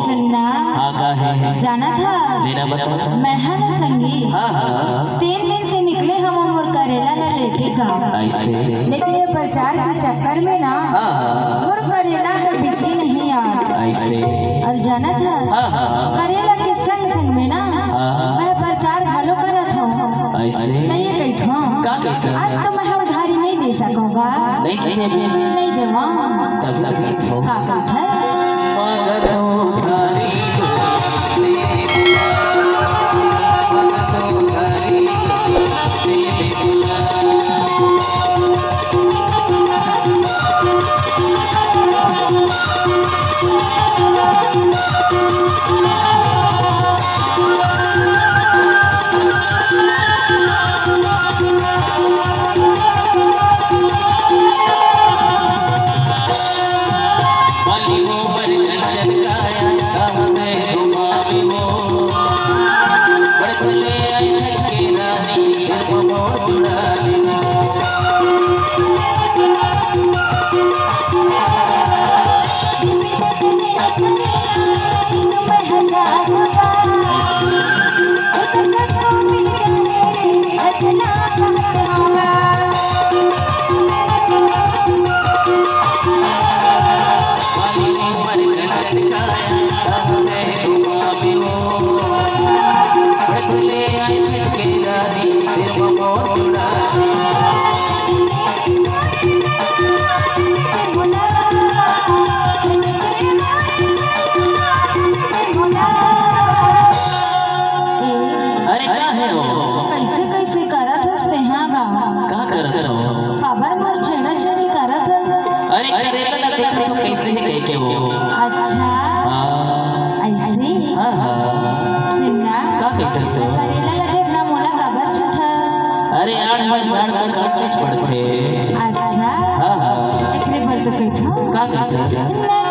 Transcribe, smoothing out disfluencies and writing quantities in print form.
सुनना जाना था मैं है ना संगीत 3 दिन से निकले हम और करेला ला लेके गाँव, लेकिन ये प्रचार के चक्कर में ना और करेला है बिकी नहीं यार। और जाना था करेला के संग संग में ना मैं प्रचार घालो करत हूँ नहीं कही था आज तो मैं उधारी नहीं दे सकूँगा नहीं देवा अरे 8 महीने काटने पड़ते। अच्छा, हाँ हाँ, एक बार तो कहता का कहता